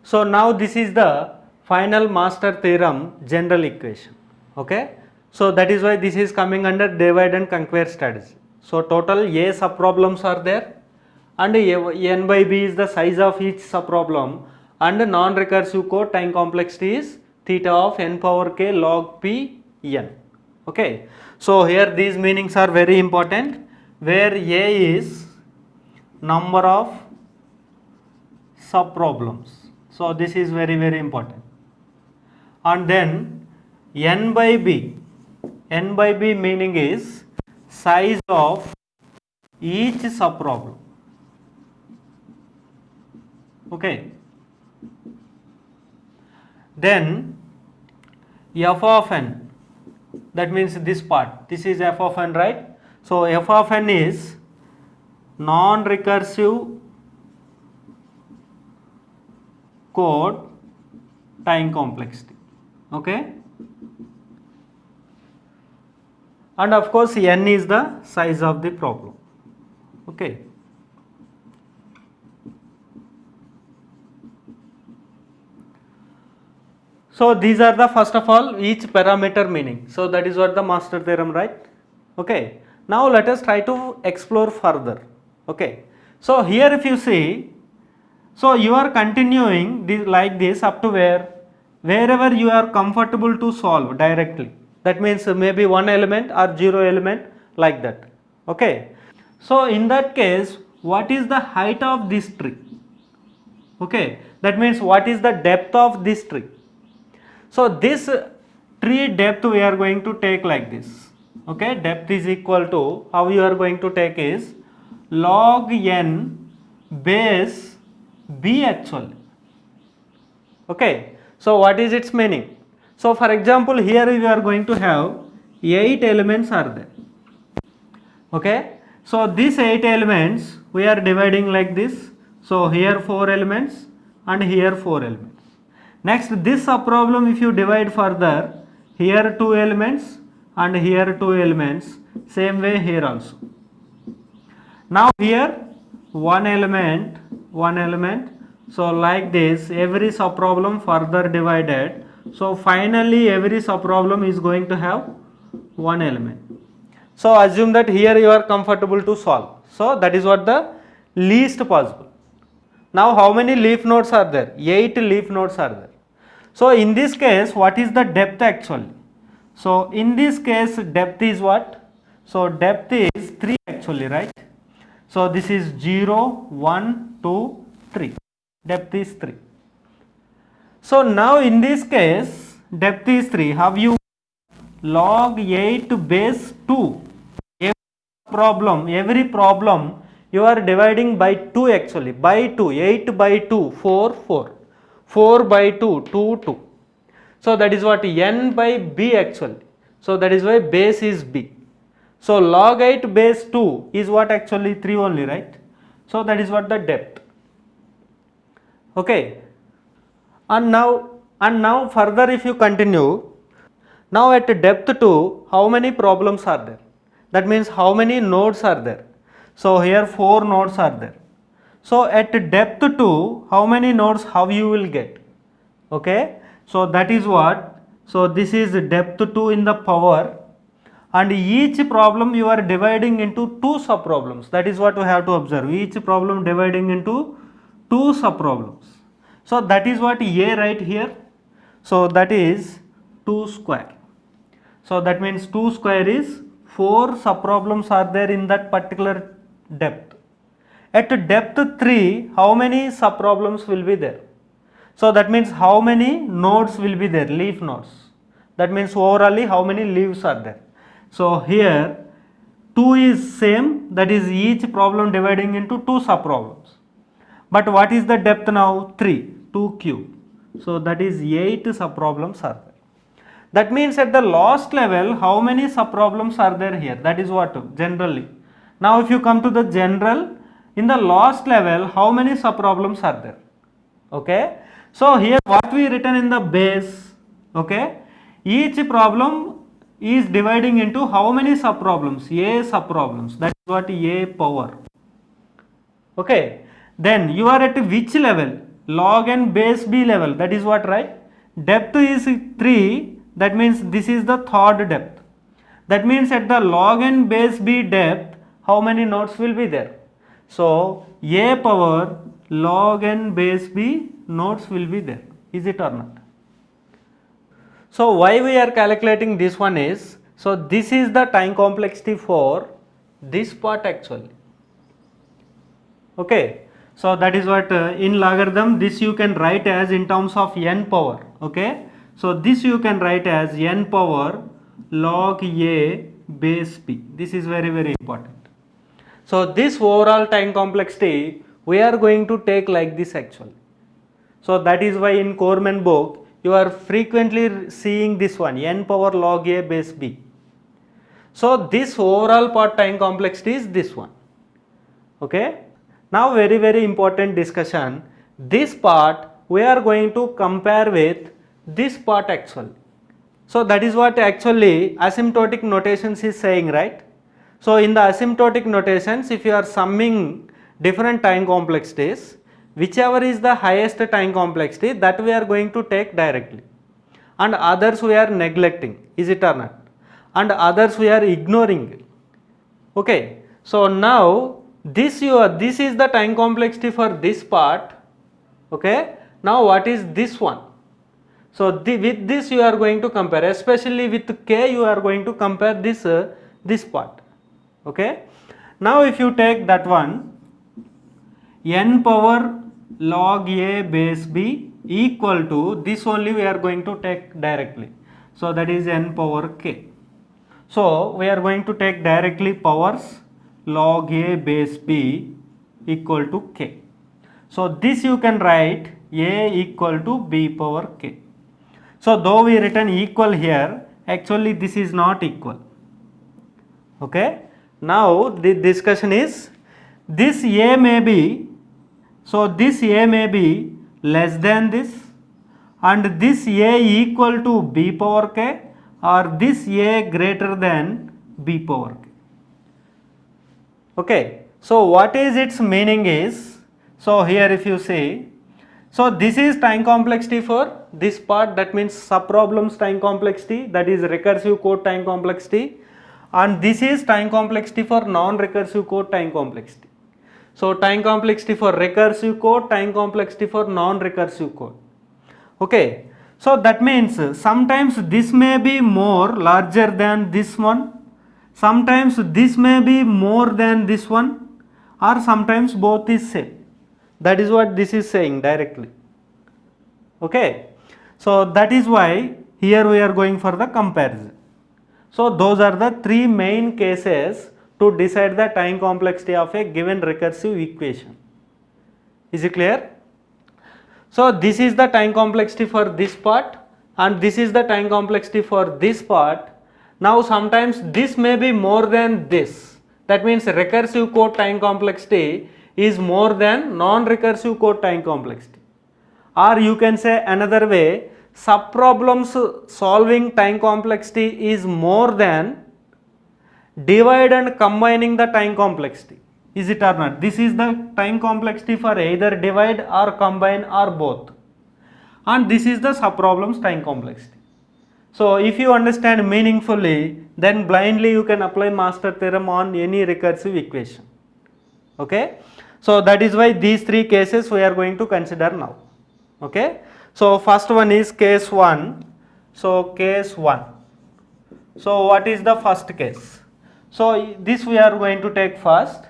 So now this is the final master theorem general equation. Okay. So that is why this is coming under divide and conquer strategy. So total A subproblems are there, and n by b is the size of each subproblem, and non-recursive code time complexity is theta of n power k log p n. Okay. So here these meanings are very important, where A is number of subproblems. So this is very important. And then n by b meaning is size of each subproblem. Okay. Then f of n, that means this part, this is f of n, right? So f of n is non-recursive code time complexity. Okay. And of course n is the size of the problem. Okay. So these are the first of all each parameter meaning. So that is what the master theorem, right? Okay. Now let us try to explore further. Okay. So here if you see, so you are continuing this like this up to wherever you are comfortable to solve directly. That means maybe one element or zero element, like that. Okay. So in that case, what is the height of this tree? Okay. That means what is the depth of this tree? So this tree depth we are going to take like this. Okay. Depth is equal to, how you are going to take is log n base b actually. Okay. So what is its meaning? So for example, here we are going to have 8 elements are there. Okay. So these 8 elements we are dividing like this. So here 4 elements and here 4 elements. Next, this subproblem if you divide further, here 2 elements and here 2 elements, same way here also. Now here one element, so like this every subproblem further divided. So finally every subproblem is going to have one element. So assume that here you are comfortable to solve. So that is what the least possible. Now how many leaf nodes are there? 8 leaf nodes are there. So in this case, what is the depth actually? So in this case depth is what? So depth is 3 actually, right? So this is 0, 1, 2, 3. Depth is 3. So now in this case depth is 3. Have you log 8 base 2? Every problem you are dividing by 2 actually, by 2, 8 by 2, 4, 4. 4 by 2, 2, 2. So that is what n by b actually. So that is why base is b. So log 8 base 2 is what actually 3 only, right? So that is what the depth. Okay. And now further if you continue, now at depth 2, how many problems are there? That means how many nodes are there? So here 4 nodes are there. So at depth 2, how many nodes how you will get? Okay. So that is what, so this is depth 2 in the power, and each problem you are dividing into 2 subproblems. That is what we have to observe. Each problem dividing into 2 subproblems. So that is what A right here. So that is 2 square. So that means 2 square is 4 subproblems are there in that particular depth. At depth 3, how many subproblems will be there? So that means how many nodes will be there, leaf nodes. That means overall how many leaves are there. So here 2 is same, that is each problem dividing into 2 subproblems. But what is the depth now? 3, 2 cube. So that is 8 subproblems are there. That means at the last level how many subproblems are there here? That is what generally. Now if you come to the general, in the last level how many subproblems are there? Okay. So here what we written in the base, okay, each problem is dividing into how many subproblems? A subproblems. That is what A power. Okay. Then you are at which level? log n base b level, that is what, right? Depth is 3, that means this is the third depth. That means at the log n base b depth, how many nodes will be there? So a power log n base b nodes will be there. Is it or not? So why we are calculating this one is, so this is the time complexity for this part actually. Okay, so that is what in logarithm this you can write as in terms of n power. Okay, so this you can write as n power log a base b. This is very important. So this overall time complexity we are going to take like this actually. So that is why in Corman book you are frequently seeing this one, n power log a base b. So this overall part time complexity is this one. Okay. Now very important discussion. This part we are going to compare with this part actually. So that is what actually asymptotic notations is saying, right? So in the asymptotic notations, if you are summing different time complexities, whichever is the highest time complexity, that we are going to take directly, and others we are neglecting. Is it or not? And others we are ignoring. Okay, so now this is the time complexity for this part. Okay, now what is this one? So with this you are going to compare, especially with k you are going to compare this part. Okay, now if you take that one, n power log a base b equal to this, only we are going to take directly. So that is n power k. So we are going to take directly powers log a base b equal to k. So this you can write a equal to b power k. So though we written equal here, actually this is not equal. Okay. Now the discussion is, this a may be, so this a may be less than this, and this a equal to b power k, or this a greater than b power k. Okay, so what is its meaning is, so here if you see, so this is time complexity for this part, that means subproblems time complexity, that is recursive code time complexity, and this is time complexity for non-recursive code time complexity. So time complexity for recursive code, time complexity for non-recursive code. Okay, so that means sometimes this may be more larger than this one, sometimes this may be more than this one, or sometimes both is same. That is what this is saying directly. Okay, so that is why here we are going for the comparison. So those are the three main cases to decide the time complexity of a given recursive equation. Is it clear? So this is the time complexity for this part, and this is the time complexity for this part. Now sometimes this may be more than this, that means recursive code time complexity is more than non-recursive code time complexity, or you can say another way, subproblems solving time complexity is more than divide and combining the time complexity. Is it or not? This is the time complexity for either divide or combine or both, and this is the subproblems time complexity. So if you understand meaningfully, then blindly you can apply master theorem on any recursive equation. Okay, so that is why these three cases we are going to consider now. Okay, so first one is case 1. So case 1. So what is the first case? So this we are going to take first.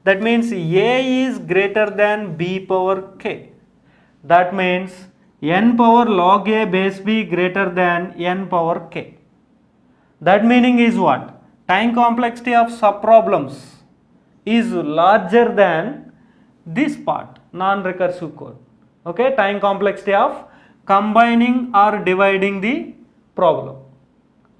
That means a is greater than b power k. That means n power log a base b greater than n power k. That meaning is what? Time complexity of subproblems is larger than this part, non-recursive code. Okay, time complexity of combining or dividing the problem.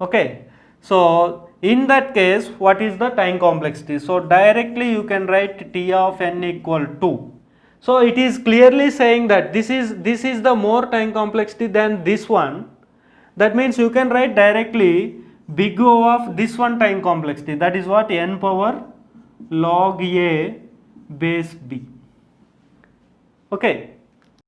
Okay, so in that case, what is the time complexity? So directly you can write T of n equal to. So it is clearly saying that this is the more time complexity than this one. That means you can write directly big O of this one time complexity. That is what? N power log a base b. Okay,